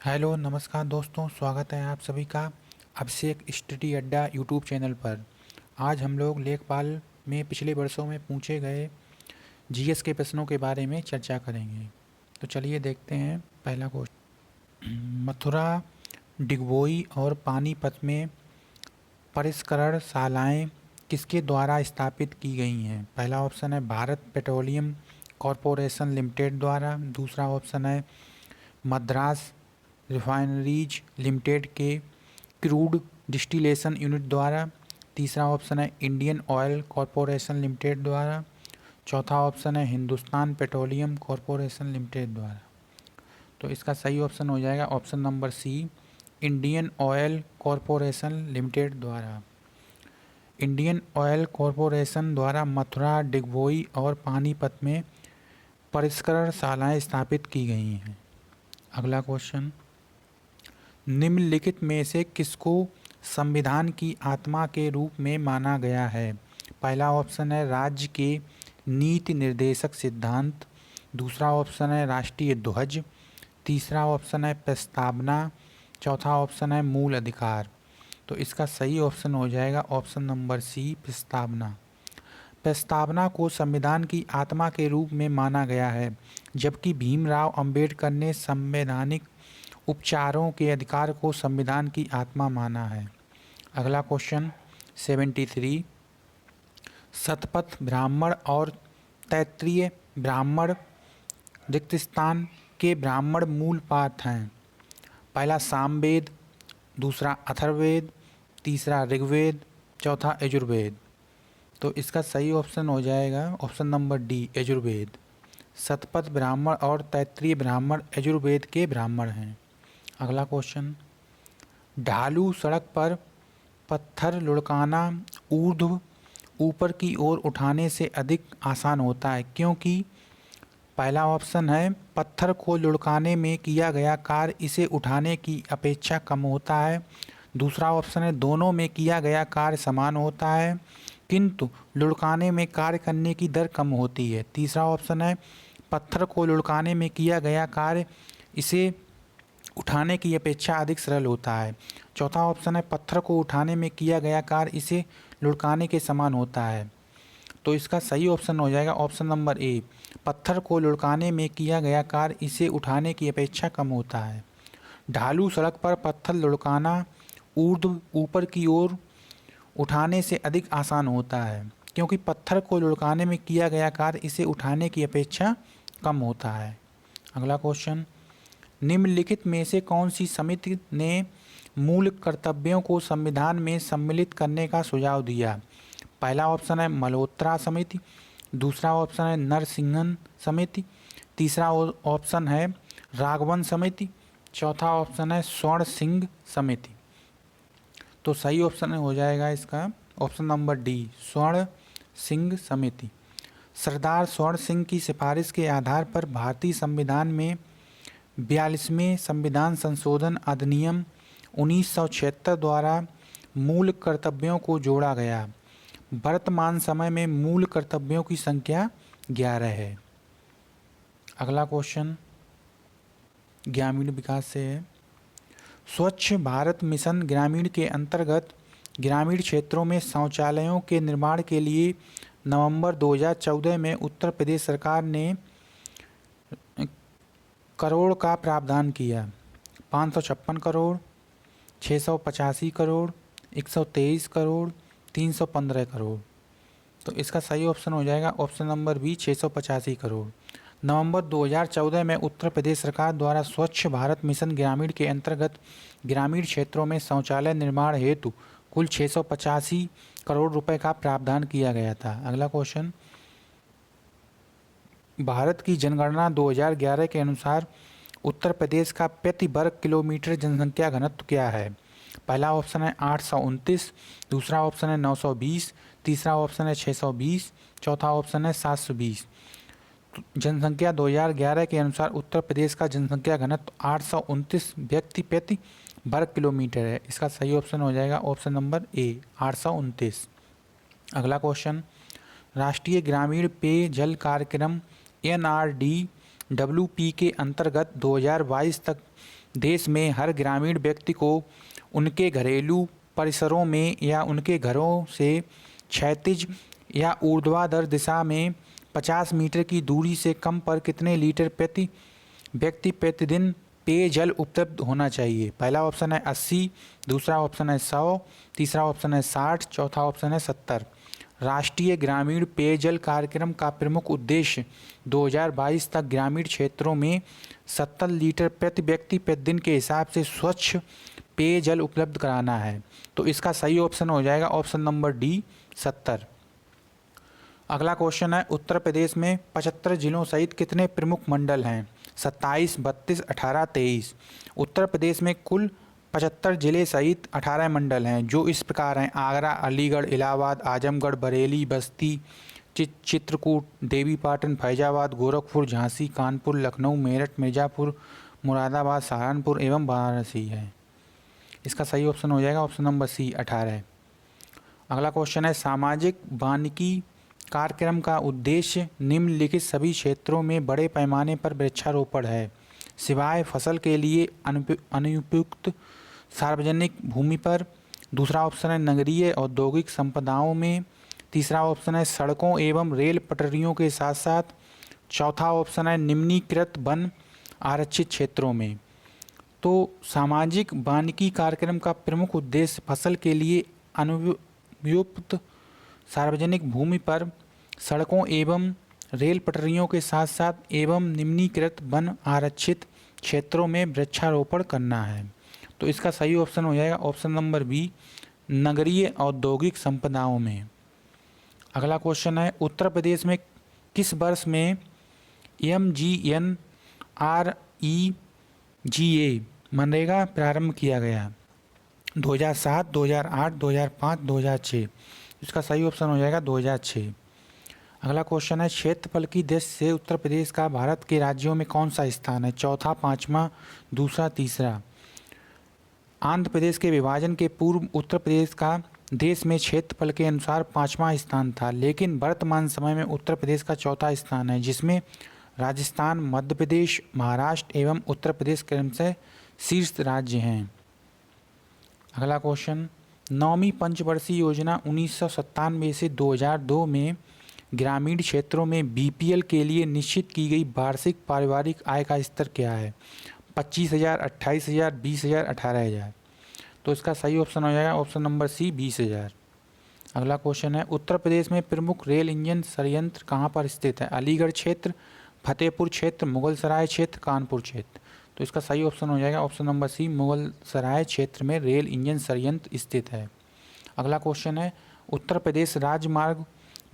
Hello नमस्कार दोस्तों, स्वागत है आप सभी का अभिषेक स्टडी अड्डा यूट्यूब चैनल पर। आज हम लोग लेखपाल में पिछले वर्षों में पूछे गए जीएस के प्रश्नों के बारे में चर्चा करेंगे। तो चलिए देखते हैं पहला क्वेश्चन। मथुरा, डिगबोई और पानीपत में परिष्करण शालाएँ किसके द्वारा स्थापित की गई हैं? पहला ऑप्शन है भारत पेट्रोलियम कॉरपोरेशन लिमिटेड द्वारा। दूसरा ऑप्शन है मद्रास रिफाइनरीज लिमिटेड के क्रूड डिस्टिलेशन यूनिट द्वारा। तीसरा ऑप्शन है इंडियन ऑयल कॉरपोरेशन लिमिटेड द्वारा। चौथा ऑप्शन है हिंदुस्तान पेट्रोलियम कॉरपोरेशन लिमिटेड द्वारा। तो इसका सही ऑप्शन हो जाएगा option number C, Indian oil corporation limited द्वारा। इंडियन ऑयल कॉरपोरेशन द्वारा मथुरा, डिगबोई और पानीपत में परिष्करण शालाएँ स्थापित की गई हैं। अगला क्वेश्चन, निम्नलिखित में से किसको संविधान की आत्मा के रूप में माना गया है? पहला ऑप्शन है राज्य के नीति निर्देशक सिद्धांत। दूसरा ऑप्शन है राष्ट्रीय ध्वज। तीसरा ऑप्शन है प्रस्तावना। चौथा ऑप्शन है मूल अधिकार। तो इसका सही ऑप्शन हो जाएगा ऑप्शन नंबर सी, प्रस्तावना। प्रस्तावना को संविधान की आत्मा के रूप में माना गया है, जबकि भीमराव अंबेडकर ने संवैधानिक उपचारों के अधिकार को संविधान की आत्मा माना है। अगला क्वेश्चन 73, शतपथ ब्राह्मण और तैत्तिरीय ब्राह्मण रिक्त स्थान के ब्राह्मण मूल पाठ हैं। पहला सामवेद, दूसरा अथर्ववेद, तीसरा ऋग्वेद, चौथा यजुर्वेद। तो इसका सही ऑप्शन हो जाएगा option number D, Yajurveda. Shatapatha Brahmana और तैत्तिरीय ब्राह्मण यजुर्वेद के ब्राह्मण हैं। अगला क्वेश्चन, ढालू सड़क पर पत्थर लुढ़काना ऊर्ध्व ऊपर की ओर उठाने से अधिक आसान होता है, क्योंकि पहला ऑप्शन है पत्थर को लुढ़काने में किया गया कार्य इसे उठाने की अपेक्षा कम होता है। दूसरा ऑप्शन है दोनों में किया गया कार्य समान होता है, किंतु लुढ़काने में कार्य करने की दर कम होती है। तीसरा ऑप्शन है पत्थर को लुढ़काने में किया गया कार्य इसे उठाने की अपेक्षा अधिक सरल होता है। चौथा ऑप्शन है पत्थर को उठाने में किया गया कार्य इसे लुढ़काने के समान होता है। तो इसका सही ऑप्शन हो जाएगा ऑप्शन नंबर ए, पत्थर को लुढ़काने में किया गया कार्य इसे उठाने की अपेक्षा कम होता है। ढालू सड़क पर पत्थर लुढ़काना ऊर्ध्व ऊपर की ओर उठाने से अधिक आसान होता है, क्योंकि पत्थर को लुढ़काने में किया गया कार्य इसे उठाने की अपेक्षा कम होता है। अगला क्वेश्चन, निम्नलिखित में से कौन सी समिति ने मूल कर्तव्यों को संविधान में सम्मिलित करने का सुझाव दिया? पहला ऑप्शन है मल्होत्रा समिति। दूसरा ऑप्शन है नरसिंहन समिति। तीसरा ऑप्शन है राघवन समिति। चौथा ऑप्शन है स्वर्ण सिंह समिति। तो सही ऑप्शन हो जाएगा इसका ऑप्शन नंबर डी, स्वर्ण सिंह समिति। सरदार स्वर्ण सिंह की सिफारिश के आधार पर भारतीय संविधान में 42वें संविधान संशोधन अधिनियम 1976 द्वारा मूल कर्तव्यों को जोड़ा गया। वर्तमान समय में मूल कर्तव्यों की संख्या 11 है। अगला क्वेश्चन ग्रामीण विकास से है। स्वच्छ भारत मिशन ग्रामीण के अंतर्गत ग्रामीण क्षेत्रों में शौचालयों के निर्माण के लिए नवंबर 2014 में उत्तर प्रदेश सरकार ने करोड़ का प्रावधान किया। 556 करोड़, 685 करोड़, 123 करोड़, 315 करोड़। तो इसका सही ऑप्शन हो जाएगा ऑप्शन नंबर बी, 685 करोड़। नवंबर 2014 में उत्तर प्रदेश सरकार द्वारा स्वच्छ भारत मिशन ग्रामीण के अंतर्गत ग्रामीण क्षेत्रों में शौचालय निर्माण हेतु कुल 685 करोड़ रुपए का प्रावधान किया गया था। अगला क्वेश्चन, भारत की जनगणना 2011 के अनुसार उत्तर प्रदेश का प्रति वर्ग किलोमीटर जनसंख्या घनत्व क्या है? पहला ऑप्शन है 829, दूसरा ऑप्शन है 920, तीसरा ऑप्शन है 620, चौथा ऑप्शन है 720। जनसंख्या 2011 के अनुसार उत्तर प्रदेश का जनसंख्या घनत्व 829 व्यक्ति प्रति वर्ग किलोमीटर है। इसका सही ऑप्शन हो जाएगा ऑप्शन नंबर ए, 829। अगला क्वेश्चन, राष्ट्रीय ग्रामीण पेयजल कार्यक्रम NRDWP के अंतर्गत 2022 तक देश में हर ग्रामीण व्यक्ति को उनके घरेलू परिसरों में या उनके घरों से क्षैतिज या ऊर्ध्वाधर दिशा में 50 मीटर की दूरी से कम पर कितने लीटर प्रति व्यक्ति प्रतिदिन पेयजल उपलब्ध होना चाहिए? पहला ऑप्शन है 80, दूसरा ऑप्शन है 100, तीसरा ऑप्शन है 60, चौथा ऑप्शन है 70। राष्ट्रीय ग्रामीण पेयजल कार्यक्रम का प्रमुख उद्देश्य 2022 तक ग्रामीण क्षेत्रों में 70 लीटर प्रति व्यक्ति प्रतिदिन के हिसाब से स्वच्छ पेयजल उपलब्ध कराना है। तो इसका सही ऑप्शन हो जाएगा ऑप्शन नंबर डी 70। अगला क्वेश्चन है, उत्तर प्रदेश में 75 जिलों सहित कितने प्रमुख मंडल हैं? 27, 32, 18, 23। उत्तर प्रदेश में कुल 75 जिले सहित 18 मंडल हैं, जो इस प्रकार हैं: आगरा, अलीगढ़, इलाहाबाद, आजमगढ़, बरेली, बस्ती, चित्रकूट, देवीपाटन, फैजाबाद, गोरखपुर, झांसी, कानपुर, लखनऊ, मेरठ, मिर्ज़ापुर, मुरादाबाद, सहारनपुर एवं वाराणसी है। इसका सही ऑप्शन हो जाएगा ऑप्शन नंबर सी 18। अगला क्वेश्चन है, सामाजिक वानिकी कार्यक्रम का उद्देश्य निम्नलिखित सभी क्षेत्रों में बड़े पैमाने पर वृक्षारोपण है, सिवाय फसल के लिए अनुपयुक्त सार्वजनिक भूमि पर। दूसरा ऑप्शन है नगरीय औद्योगिक संपदाओं में। तीसरा ऑप्शन है सड़कों एवं रेल पटरियों के साथ साथ। चौथा ऑप्शन है निम्नीकृत वन आरक्षित क्षेत्रों में। तो सामाजिक वानिकी कार्यक्रम का प्रमुख उद्देश्य फसल के लिए अनुपयुक्त सार्वजनिक भूमि पर, सड़कों एवं रेल पटरियों के साथ साथ एवं निम्नीकृत वन आरक्षित क्षेत्रों में वृक्षारोपण करना है। तो इसका सही ऑप्शन हो जाएगा ऑप्शन नंबर बी नगरीय औद्योगिक संपदाओं में। अगला क्वेश्चन है, उत्तर प्रदेश में किस वर्ष में MGNREGA मनरेगा प्रारंभ किया गया? 2007, 2008, 2005, 2006। इसका सही ऑप्शन हो जाएगा 2006। अगला क्वेश्चन है, क्षेत्रफल की दृष्टि से उत्तर प्रदेश का भारत के राज्यों में कौन सा स्थान है? चौथा, पांचवा, दूसरा, तीसरा। आंध्र प्रदेश के विभाजन के पूर्व उत्तर प्रदेश का देश में क्षेत्रफल के अनुसार 5वां स्थान था, लेकिन वर्तमान समय में उत्तर प्रदेश का चौथा स्थान है, जिसमें राजस्थान, मध्य प्रदेश, महाराष्ट्र एवं उत्तर प्रदेश क्रमशः शीर्ष राज्य हैं। अगला क्वेश्चन, 9वीं पंचवर्षीय योजना 1997 से 2002 में ग्रामीण क्षेत्रों में BPL के लिए निश्चित की गई वार्षिक पारिवारिक आय का स्तर क्या है? 25,000, 28,000, 20,000, 18,000। तो इसका सही ऑप्शन हो जाएगा ऑप्शन नंबर सी 20,000। अगला क्वेश्चन है, उत्तर प्रदेश में प्रमुख रेल इंजन संयंत्र कहाँ पर स्थित है? अलीगढ़ क्षेत्र, फतेहपुर क्षेत्र, मुगलसराय क्षेत्र, कानपुर क्षेत्र। तो इसका सही ऑप्शन हो जाएगा ऑप्शन नंबर सी मुगलसराय क्षेत्र में रेल इंजन संयंत्र स्थित है। अगला क्वेश्चन है, उत्तर प्रदेश राजमार्ग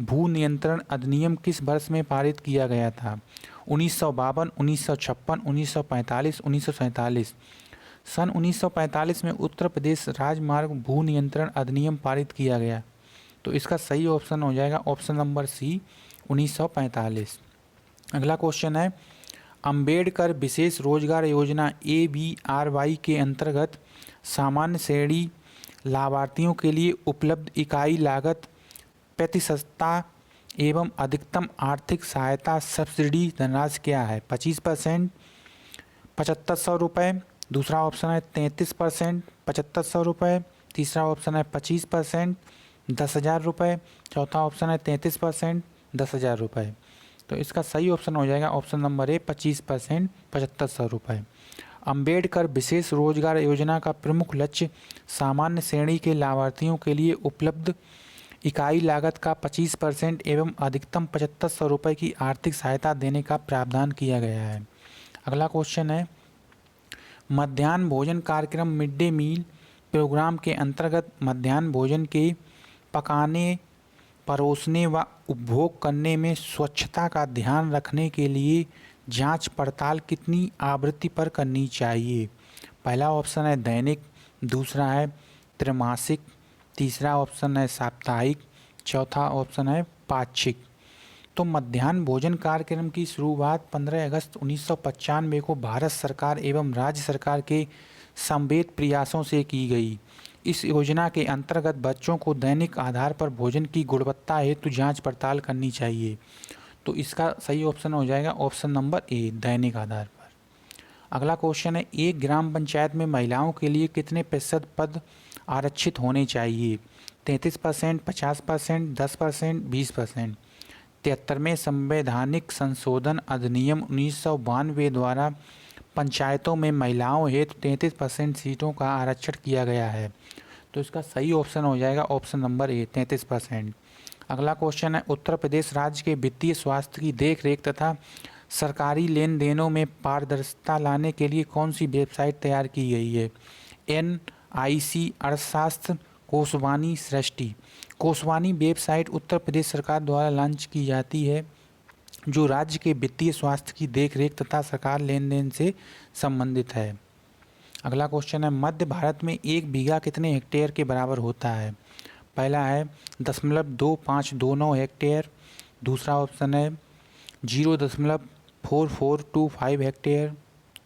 भू नियंत्रण अधिनियम किस वर्ष में पारित किया गया था? 1952, 1956, 1945, 1947। सन 1945 में उत्तर प्रदेश राजमार्ग भू नियंत्रण अधिनियम पारित किया गया। तो इसका सही ऑप्शन हो जाएगा ऑप्शन नंबर सी 1945। अगला क्वेश्चन है, अंबेडकर विशेष रोजगार योजना ABRY के अंतर्गत सामान्य श्रेणी लाभार्थियों के लिए उपलब्ध इकाई लागत प्रतिशतता एवं अधिकतम आर्थिक सहायता सब्सिडी धनराशि क्या है? 25%, 7,500 रुपये। दूसरा ऑप्शन है 33%, 7,500 रुपये। तीसरा ऑप्शन है 25%, 10,000 रुपये। चौथा ऑप्शन है 33%, 10,000 रुपये। तो इसका सही ऑप्शन हो जाएगा ऑप्शन नंबर ए 25%, 7,500 रुपये। अंबेडकर विशेष रोजगार योजना का प्रमुख लक्ष्य सामान्य श्रेणी के लाभार्थियों के लिए उपलब्ध इकाई लागत का 25% एवं अधिकतम 7,500 रुपये की आर्थिक सहायता देने का प्रावधान किया गया है। अगला क्वेश्चन है, मध्याह्न भोजन कार्यक्रम मिड डे मील प्रोग्राम के अंतर्गत मध्याह्न भोजन के पकाने, परोसने व उपभोग करने में स्वच्छता का ध्यान रखने के लिए जांच पड़ताल कितनी आवृत्ति पर करनी चाहिए? पहला ऑप्शन है दैनिक, दूसरा है त्रैमासिक, तीसरा ऑप्शन है साप्ताहिक, चौथा ऑप्शन है पाक्षिक। तो मध्याह्न भोजन कार्यक्रम की शुरुआत 15 अगस्त 1995 को भारत सरकार एवं राज्य सरकार के समवेत प्रयासों से की गई। इस योजना के अंतर्गत बच्चों को दैनिक आधार पर भोजन की गुणवत्ता हेतु जांच पड़ताल करनी चाहिए। तो इसका सही ऑप्शन हो जाएगा ऑप्शन नंबर ए दैनिक आधार पर। अगला क्वेश्चन है, एक ग्राम पंचायत में महिलाओं के लिए कितने प्रतिशत पद आरक्षित होने चाहिए? 33%, 50%, 10%, 20%। 73वें संवैधानिक संशोधन अधिनियम 1992 द्वारा पंचायतों में महिलाओं हेतु 33% सीटों का आरक्षण किया गया है। तो इसका सही ऑप्शन हो जाएगा ऑप्शन नंबर ए, 33%। अगला क्वेश्चन है, उत्तर प्रदेश राज्य के वित्तीय स्वास्थ्य की देखरेख तथा सरकारी लेन देनों में पारदर्शिता लाने के लिए कौन सी वेबसाइट तैयार की गई है? NIC अर्थशास्त्र कोशवानी सृष्टि। कोशवानी वेबसाइट उत्तर प्रदेश सरकार द्वारा लॉन्च की जाती है, जो राज्य के वित्तीय स्वास्थ्य की देखरेख तथा सरकार लेन देन से संबंधित है। अगला क्वेश्चन है, मध्य भारत में 1 बीघा कितने हेक्टेयर के बराबर होता है? पहला है 0.2529 हेक्टेयर। दूसरा ऑप्शन है 0.4425 हेक्टेयर।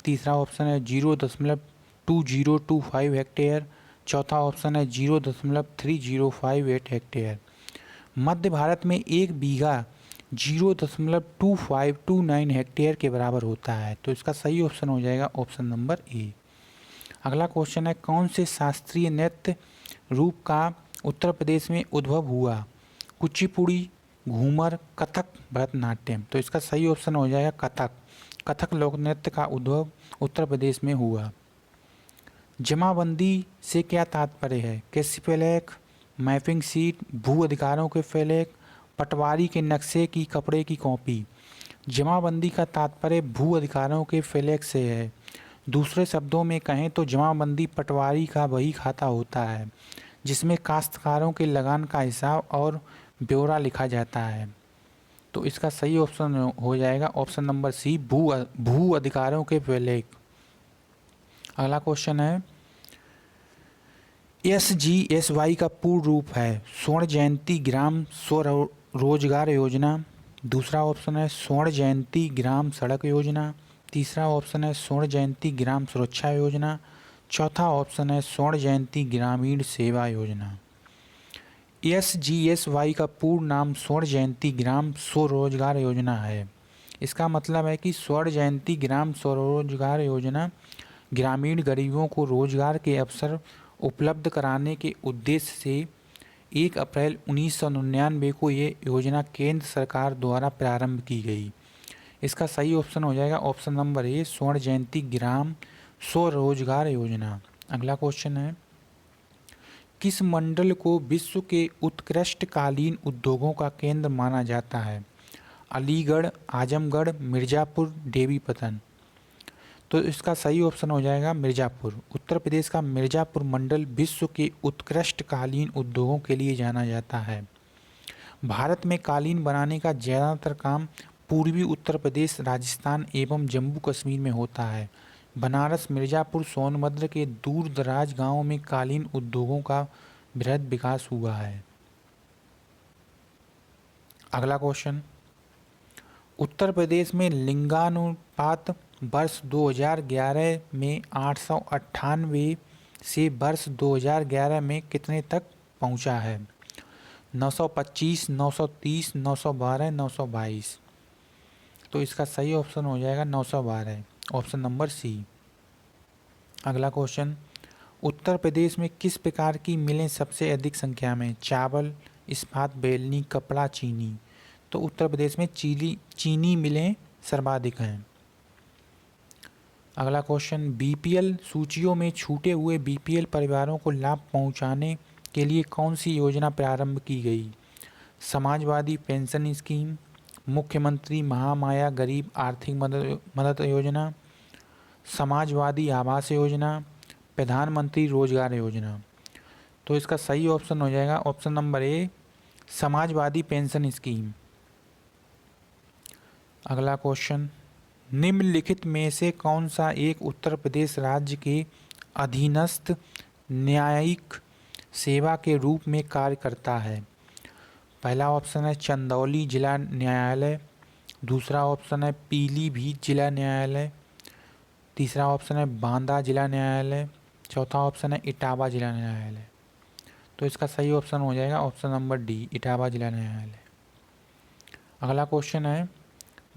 तीसरा ऑप्शन है 0.2025 हेक्टेयर। चौथा ऑप्शन है 0.3058 हेक्टेयर। मध्य भारत में 1 बीघा 0.2529 हेक्टेयर के बराबर होता है। तो इसका सही ऑप्शन हो जाएगा ऑप्शन नंबर ए। अगला क्वेश्चन है, कौन से शास्त्रीय नृत्य रूप का उत्तर प्रदेश में उद्भव हुआ? कुचिपुड़ी, घूमर, कथक, भरतनाट्यम। तो इसका सही ऑप्शन हो जाएगा कथक। कथक लोक नृत्य का उद्भव उत्तर प्रदेश में हुआ। जमाबंदी से क्या तात्पर्य है? कैसिफेलेक, मैपिंग सीट, भू अधिकारों के फैलेक, पटवारी के नक्शे की कपड़े की कॉपी। जमाबंदी का तात्पर्य भू अधिकारों के फैलेक से है। दूसरे शब्दों में कहें तो जमाबंदी पटवारी का वही खाता होता है जिसमें काश्तकारों के लगान का हिसाब और ब्यौरा लिखा जाता है। तो इसका सही ऑप्शन हो जाएगा ऑप्शन नंबर सी, भू अधिकारों के फैलेक। अगला क्वेश्चन है, SGSY का पूर्ण रूप है स्वर्ण जयंती ग्राम स्वरोजगार योजना। दूसरा ऑप्शन है स्वर्ण जयंती ग्राम सड़क योजना। तीसरा ऑप्शन है स्वर्ण जयंती ग्राम सुरक्षा योजना। चौथा ऑप्शन है स्वर्ण जयंती ग्रामीण सेवा योजना। SGSY का पूर्ण नाम स्वर्ण जयंती ग्राम स्वरोजगार योजना है। इसका मतलब है कि स्वर्ण जयंती ग्राम स्वरोजगार योजना ग्रामीण गरीबों को रोजगार के अवसर उपलब्ध कराने के उद्देश्य से 1 अप्रैल 1999 को ये योजना केंद्र सरकार द्वारा प्रारंभ की गई। इसका सही ऑप्शन हो जाएगा ऑप्शन नंबर ए, स्वर्ण जयंती ग्राम स्वरोजगार योजना। अगला क्वेश्चन है, किस मंडल को विश्व के उत्कृष्ट कालीन उद्योगों का केंद्र माना जाता है? अलीगढ़, आजमगढ़, मिर्ज़ापुर, देवीपतन। तो इसका सही ऑप्शन हो जाएगा मिर्ज़ापुर। उत्तर प्रदेश का मिर्ज़ापुर मंडल विश्व के उत्कृष्ट कालीन उद्योगों के लिए जाना जाता है। भारत में कालीन बनाने का ज़्यादातर काम पूर्वी उत्तर प्रदेश, राजस्थान एवं जम्मू कश्मीर में होता है। बनारस, मिर्ज़ापुर, सोनभद्र के दूर दराज गाँवों में कालीन उद्योगों का बृहद विकास हुआ है। अगला क्वेश्चन, उत्तर प्रदेश में लिंगानुपात वर्ष 2011 में 898 से वर्ष 2011 में कितने तक पहुंचा है? 925, 930, 912, 922। तो इसका सही ऑप्शन हो जाएगा 912, ऑप्शन नंबर सी। अगला क्वेश्चन, उत्तर प्रदेश में किस प्रकार की मिलें सबसे अधिक संख्या में? चावल, इस्पात, बेलनी, कपड़ा, चीनी। तो उत्तर प्रदेश में चीनी मिलें सर्वाधिक हैं। अगला क्वेश्चन, BPL सूचियों में छूटे हुए BPL परिवारों को लाभ पहुंचाने के लिए कौन सी योजना प्रारंभ की गई? समाजवादी पेंशन स्कीम, मुख्यमंत्री महामाया गरीब आर्थिक मदद योजना, समाजवादी आवास योजना, प्रधानमंत्री रोजगार योजना। तो इसका सही ऑप्शन हो जाएगा option number A, Samajwadi pension scheme. अगला क्वेश्चन, निम्नलिखित में से कौन सा एक उत्तर प्रदेश राज्य के अधीनस्थ न्यायिक सेवा के रूप में कार्य करता है? पहला ऑप्शन है चंदौली जिला न्यायालय। दूसरा ऑप्शन है पीलीभीत जिला न्यायालय। तीसरा ऑप्शन है बांदा जिला न्यायालय। चौथा ऑप्शन है इटावा जिला न्यायालय। तो इसका सही ऑप्शन हो जाएगा ऑप्शन नंबर डी, इटावा जिला न्यायालय। अगला क्वेश्चन है,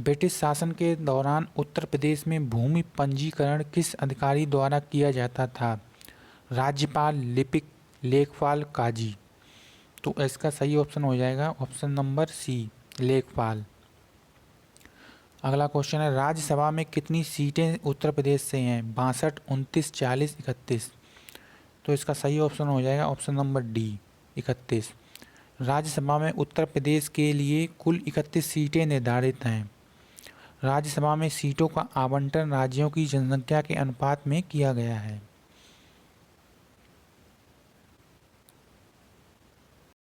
ब्रिटिश शासन के दौरान उत्तर प्रदेश में भूमि पंजीकरण किस अधिकारी द्वारा किया जाता था? राज्यपाल, लिपिक, लेखपाल, काजी। तो इसका सही ऑप्शन हो जाएगा ऑप्शन नंबर सी, लेखपाल। अगला क्वेश्चन है, राज्यसभा में कितनी सीटें उत्तर प्रदेश से हैं? 62, 29, 40, 31। तो इसका सही ऑप्शन हो जाएगा ऑप्शन नंबर डी, 31। राज्यसभा में उत्तर प्रदेश के लिए कुल 31 सीटें निर्धारित हैं। राज्यसभा में सीटों का आवंटन राज्यों की जनसंख्या के अनुपात में किया गया है।